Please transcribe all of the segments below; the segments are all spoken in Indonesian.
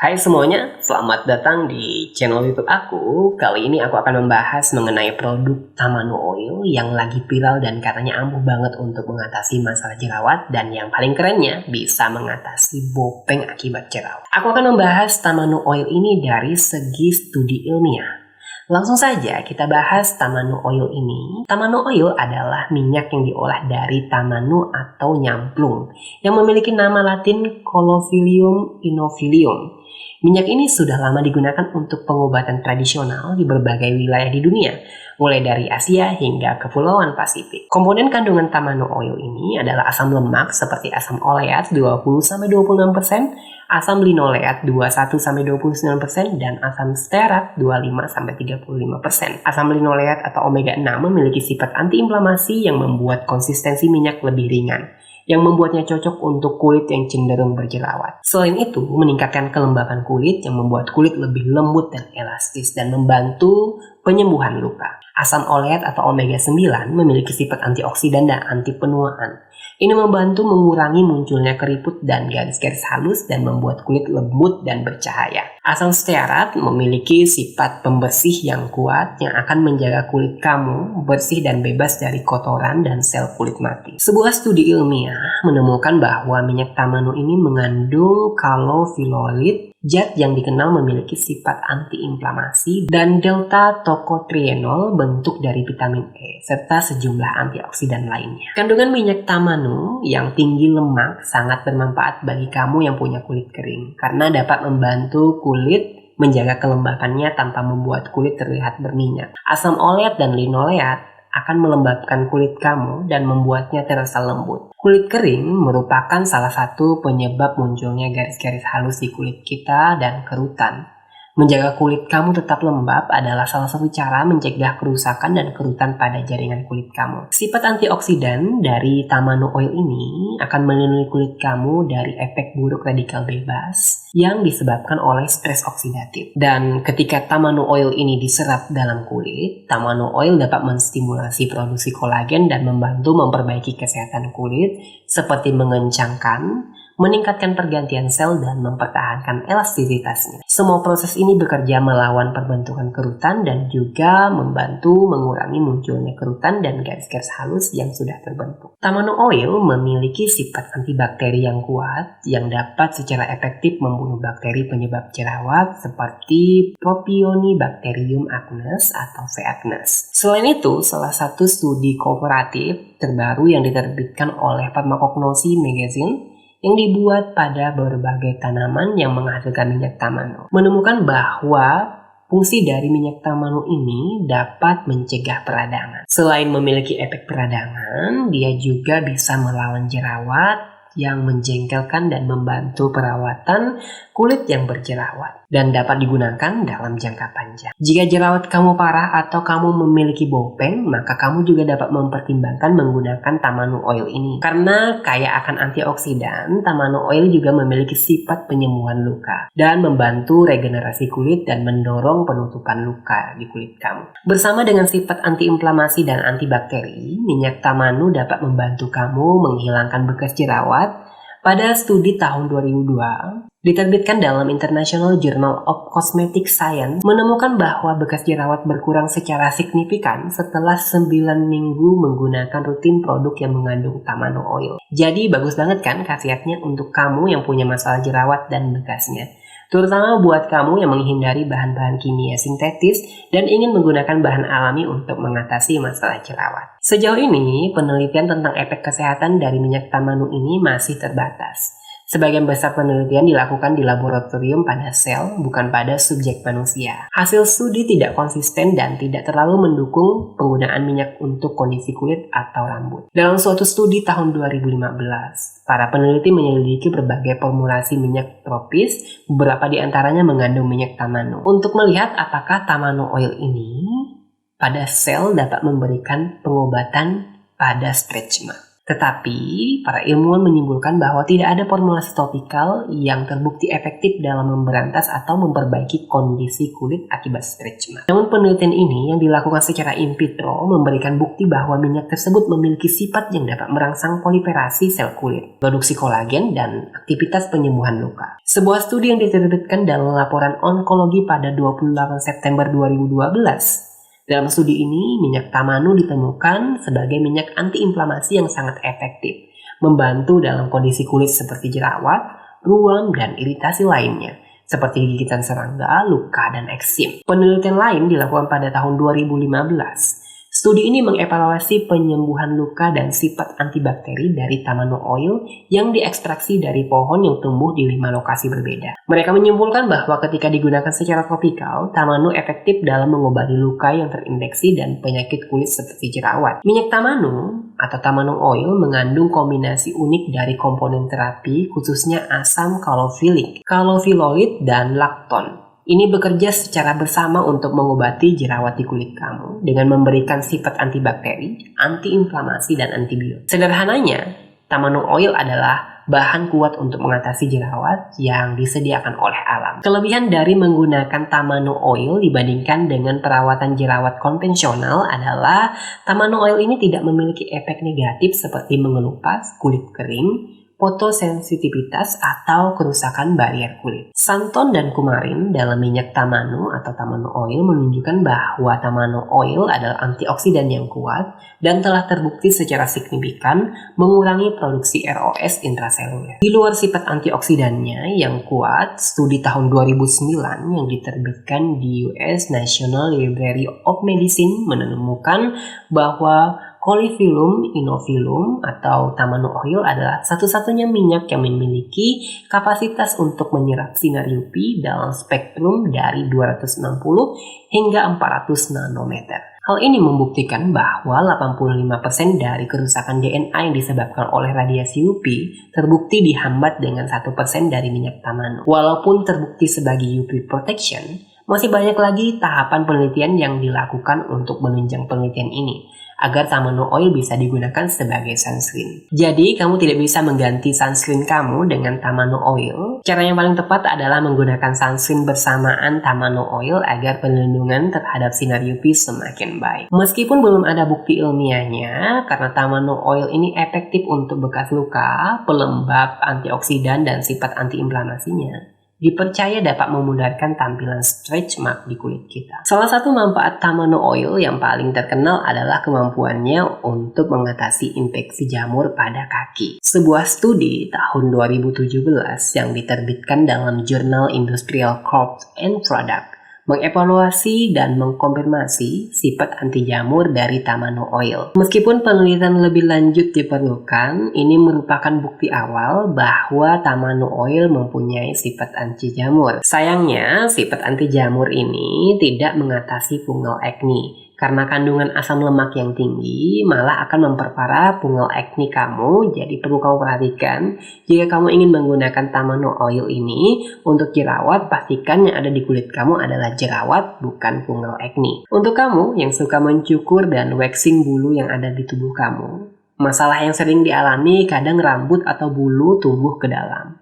Hai semuanya, selamat datang di channel YouTube aku. Kali ini aku akan membahas mengenai produk Tamanu Oil yang lagi viral dan katanya ampuh banget untuk mengatasi masalah jerawat dan yang paling kerennya bisa mengatasi bopeng akibat jerawat. Aku akan membahas Tamanu Oil ini dari segi studi ilmiah. Langsung saja kita bahas Tamanu Oil ini. Tamanu Oil adalah minyak yang diolah dari tamanu atau nyamplung yang memiliki nama latin Colophilium inofilium. Minyak ini sudah lama digunakan untuk pengobatan tradisional di berbagai wilayah di dunia, mulai dari Asia hingga Kepulauan Pasifik. Komponen kandungan Tamanu Oil ini adalah asam lemak seperti asam oleat 20-26%, asam linoleat 21-29%, dan asam stearat 25-35%. Asam linoleat atau omega 6 memiliki sifat antiinflamasi yang membuat konsistensi minyak lebih ringan, yang membuatnya cocok untuk kulit yang cenderung berjerawat. Selain itu, meningkatkan kelembapan kulit yang membuat kulit lebih lembut dan elastis dan membantu penyembuhan luka. Asam oleat atau omega 9 memiliki sifat antioksidan dan anti penuaan. Ini membantu mengurangi munculnya keriput dan garis-garis halus dan membuat kulit lembut dan bercahaya. Asam stearat memiliki sifat pembersih yang kuat yang akan menjaga kulit kamu bersih dan bebas dari kotoran dan sel kulit mati. Sebuah studi ilmiah menemukan bahwa minyak tamanu ini mengandung kalofilolid, zat yang dikenal memiliki sifat antiinflamasi, dan delta tocotrienol bentuk dari vitamin E, serta sejumlah antioksidan lainnya. Kandungan minyak tamanu yang tinggi lemak sangat bermanfaat bagi kamu yang punya kulit kering, karena dapat membantu kulit menjaga kelembapannya tanpa membuat kulit terlihat berminyak. Asam oleat dan linoleat akan melembabkan kulit kamu dan membuatnya terasa lembut. Kulit kering merupakan salah satu penyebab munculnya garis-garis halus di kulit kita dan kerutan. Menjaga kulit kamu tetap lembab adalah salah satu cara mencegah kerusakan dan kerutan pada jaringan kulit kamu. Sifat antioksidan dari Tamanu Oil ini akan melindungi kulit kamu dari efek buruk radikal bebas yang disebabkan oleh stres oksidatif. Dan ketika Tamanu Oil ini diserap dalam kulit, Tamanu Oil dapat menstimulasi produksi kolagen dan membantu memperbaiki kesehatan kulit seperti mengencangkan, meningkatkan pergantian sel dan mempertahankan elastisitasnya. Semua proses ini bekerja melawan perbentukan kerutan dan juga membantu mengurangi munculnya kerutan dan garis-garis halus yang sudah terbentuk. Tamanu Oil memiliki sifat antibakteri yang kuat yang dapat secara efektif membunuh bakteri penyebab jerawat seperti Propionibacterium acnes atau V. acnes. Selain itu, salah satu studi kooperatif terbaru yang diterbitkan oleh Pharmacognosy Magazine yang dibuat pada berbagai tanaman yang menghasilkan minyak tamanu menemukan bahwa fungsi dari minyak tamanu ini dapat mencegah peradangan. Selain memiliki efek peradangan, dia juga bisa melawan jerawat yang menjengkelkan dan membantu perawatan kulit yang berjerawat dan dapat digunakan dalam jangka panjang. Jika jerawat kamu parah atau kamu memiliki bopeng, maka kamu juga dapat mempertimbangkan menggunakan Tamanu Oil ini. Karena kaya akan antioksidan, Tamanu Oil juga memiliki sifat penyembuhan luka dan membantu regenerasi kulit dan mendorong penutupan luka di kulit kamu. Bersama dengan sifat antiinflamasi dan antibakteri, minyak tamanu dapat membantu kamu menghilangkan bekas jerawat. Pada studi tahun 2002, diterbitkan dalam International Journal of Cosmetic Science, menemukan bahwa bekas jerawat berkurang secara signifikan setelah 9 minggu menggunakan rutin produk yang mengandung Tamanu Oil. Jadi bagus banget kan khasiatnya untuk kamu yang punya masalah jerawat dan bekasnya. Terutama buat kamu yang menghindari bahan-bahan kimia sintetis dan ingin menggunakan bahan alami untuk mengatasi masalah jerawat. Sejauh ini, penelitian tentang efek kesehatan dari minyak tamanu ini masih terbatas. Sebagian besar penelitian dilakukan di laboratorium pada sel, bukan pada subjek manusia. Hasil studi tidak konsisten dan tidak terlalu mendukung penggunaan minyak untuk kondisi kulit atau rambut. Dalam suatu studi tahun 2015, para peneliti menyelidiki berbagai formulasi minyak tropis, beberapa di antaranya mengandung minyak tamanu, untuk melihat apakah Tamanu Oil ini pada sel dapat memberikan pengobatan pada stretch mark. Tetapi, para ilmuwan menyimpulkan bahwa tidak ada formulasi topikal yang terbukti efektif dalam memberantas atau memperbaiki kondisi kulit akibat stretch mark. Namun penelitian ini yang dilakukan secara in vitro memberikan bukti bahwa minyak tersebut memiliki sifat yang dapat merangsang proliferasi sel kulit, produksi kolagen, dan aktivitas penyembuhan luka. Sebuah studi yang diterbitkan dalam laporan onkologi pada 28 September 2012. Dalam studi ini, minyak tamanu ditemukan sebagai minyak antiinflamasi yang sangat efektif, membantu dalam kondisi kulit seperti jerawat, ruam, dan iritasi lainnya, seperti gigitan serangga, luka, dan eksim. Penelitian lain dilakukan pada tahun 2015. Studi ini mengevaluasi penyembuhan luka dan sifat antibakteri dari tamanu oil yang diekstraksi dari pohon yang tumbuh di 5 lokasi berbeda. Mereka menyimpulkan bahwa ketika digunakan secara tropikal, tamanu efektif dalam mengobati luka yang terinfeksi dan penyakit kulit seperti jerawat. Minyak tamanu atau tamanu oil mengandung kombinasi unik dari komponen terapi, khususnya asam kalofilik, kalofinolit, dan lakton. Ini bekerja secara bersama untuk mengobati jerawat di kulit kamu dengan memberikan sifat antibakteri, antiinflamasi, dan antibiotik. Sederhananya, tamanu oil adalah bahan kuat untuk mengatasi jerawat yang disediakan oleh alam. Kelebihan dari menggunakan tamanu oil dibandingkan dengan perawatan jerawat konvensional adalah tamanu oil ini tidak memiliki efek negatif seperti mengelupas, kulit kering, fotosensitivitas, atau kerusakan barrier kulit. Santon dan kumarin dalam minyak tamanu atau tamanu oil menunjukkan bahwa tamanu oil adalah antioksidan yang kuat dan telah terbukti secara signifikan mengurangi produksi ROS intraseluler. Di luar sifat antioksidannya yang kuat, studi tahun 2009 yang diterbitkan di US National Library of Medicine menemukan bahwa Coleophyllum inovilum atau tamanu oil adalah satu-satunya minyak yang memiliki kapasitas untuk menyerap sinar UV dalam spektrum dari 260 hingga 400 nanometer. Hal ini membuktikan bahwa 85% dari kerusakan DNA yang disebabkan oleh radiasi UV terbukti dihambat dengan 1% dari minyak tamanu. Walaupun terbukti sebagai UV protection, masih banyak lagi tahapan penelitian yang dilakukan untuk menunjang penelitian ini agar tamanu oil bisa digunakan sebagai sunscreen. Jadi, kamu tidak bisa mengganti sunscreen kamu dengan tamanu oil. Cara yang paling tepat adalah menggunakan sunscreen bersamaan tamanu oil agar perlindungan terhadap sinar UV semakin baik. Meskipun belum ada bukti ilmiahnya, karena tamanu oil ini efektif untuk bekas luka, pelembab, antioksidan, dan sifat antiinflamasinya, dipercaya dapat memudahkan tampilan stretch mark di kulit kita. Salah satu manfaat tamanu oil yang paling terkenal adalah kemampuannya untuk mengatasi infeksi jamur pada kaki. Sebuah studi tahun 2017 yang diterbitkan dalam jurnal Industrial Crops and Product mengevaluasi dan mengkonfirmasi sifat anti jamur dari tamanu oil. Meskipun penelitian lebih lanjut diperlukan, ini merupakan bukti awal bahwa tamanu oil mempunyai sifat anti jamur. Sayangnya, sifat anti jamur ini tidak mengatasi fungal acne. Karena kandungan asam lemak yang tinggi malah akan memperparah fungal acne kamu. Jadi perlu kamu perhatikan, jika kamu ingin menggunakan tamanu oil ini untuk jerawat, pastikan yang ada di kulit kamu adalah jerawat, bukan fungal acne. Untuk kamu yang suka mencukur dan waxing bulu yang ada di tubuh kamu, masalah yang sering dialami kadang rambut atau bulu tumbuh ke dalam,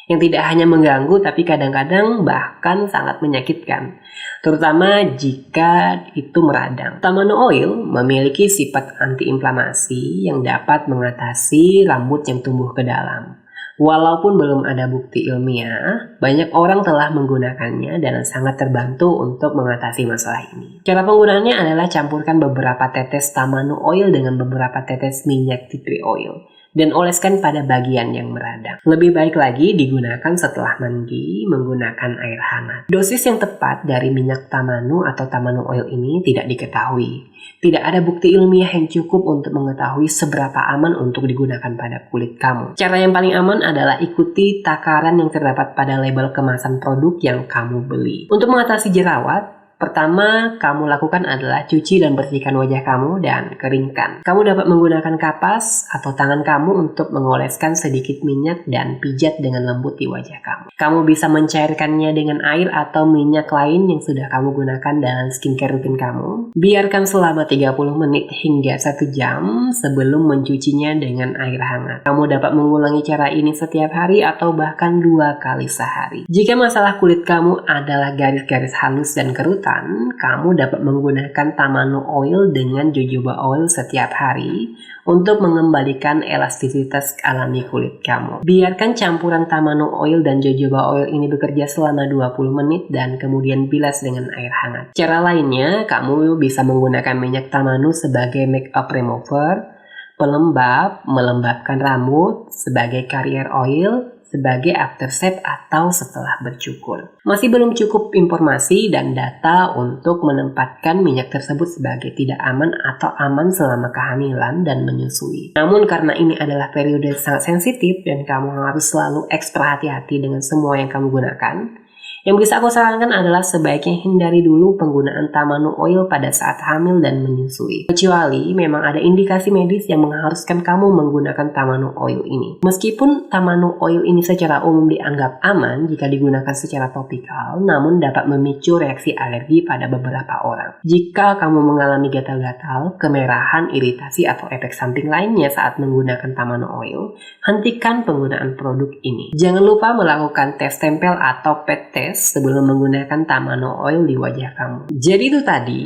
yang tidak hanya mengganggu tapi kadang-kadang bahkan sangat menyakitkan, terutama jika itu meradang. Tamanu oil memiliki sifat antiinflamasi yang dapat mengatasi rambut yang tumbuh ke dalam. Walaupun belum ada bukti ilmiah, banyak orang telah menggunakannya dan sangat terbantu untuk mengatasi masalah ini. Cara penggunaannya adalah campurkan beberapa tetes tamanu oil dengan beberapa tetes minyak tea tree oil dan oleskan pada bagian yang meradang. Lebih baik lagi digunakan setelah mandi menggunakan air hangat. Dosis yang tepat dari minyak tamanu atau tamanu oil ini tidak diketahui. Tidak ada bukti ilmiah yang cukup untuk mengetahui seberapa aman untuk digunakan pada kulit kamu. Cara yang paling aman adalah ikuti takaran yang terdapat pada label kemasan produk yang kamu beli. Untuk mengatasi jerawat, Pertama, kamu lakukan adalah cuci dan bersihkan wajah kamu dan keringkan. Kamu dapat menggunakan kapas atau tangan kamu untuk mengoleskan sedikit minyak dan pijat dengan lembut di wajah kamu. Kamu bisa mencairkannya dengan air atau minyak lain yang sudah kamu gunakan dalam skincare rutin kamu. Biarkan selama 30 menit hingga 1 jam sebelum mencucinya dengan air hangat. Kamu dapat mengulangi cara ini setiap hari atau bahkan 2 kali sehari. Jika masalah kulit kamu adalah garis-garis halus dan kerutan, kamu dapat menggunakan Tamano Oil dengan jojoba oil setiap hari untuk mengembalikan elastisitas alami kulit kamu. Biarkan campuran Tamano Oil dan jojoba oil ini bekerja selama 20 menit dan kemudian bilas dengan air hangat. Cara lainnya, kamu bisa menggunakan minyak Tamano sebagai makeup remover, pelembab, melembabkan rambut, sebagai carrier oil, sebagai aftershave atau setelah bercukur. Masih belum cukup informasi dan data untuk menempatkan minyak tersebut sebagai tidak aman atau aman selama kehamilan dan menyusui. Namun karena ini adalah periode sangat sensitif dan kamu harus selalu ekstra hati-hati dengan semua yang kamu gunakan, yang bisa aku sarankan adalah sebaiknya hindari dulu penggunaan Tamano Oil pada saat hamil dan menyusui. Kecuali memang ada indikasi medis yang mengharuskan kamu menggunakan Tamano Oil ini. Meskipun Tamano Oil ini secara umum dianggap aman jika digunakan secara topikal, namun dapat memicu reaksi alergi pada beberapa orang. Jika kamu mengalami gatal-gatal, kemerahan, iritasi, atau efek samping lainnya saat menggunakan Tamano Oil, hentikan penggunaan produk ini. Jangan lupa melakukan tes tempel atau PET test sebelum menggunakan Tamano Oil di wajah kamu. Jadi itu tadi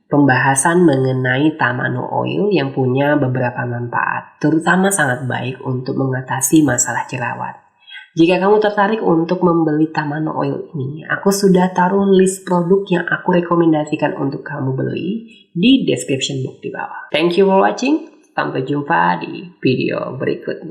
pembahasan mengenai Tamano Oil yang punya beberapa manfaat, terutama sangat baik untuk mengatasi masalah jerawat. Jika kamu tertarik untuk membeli Tamano Oil ini, aku sudah taruh list produk yang aku rekomendasikan untuk kamu beli di description box di bawah. Thank you for watching. Sampai jumpa di video berikutnya.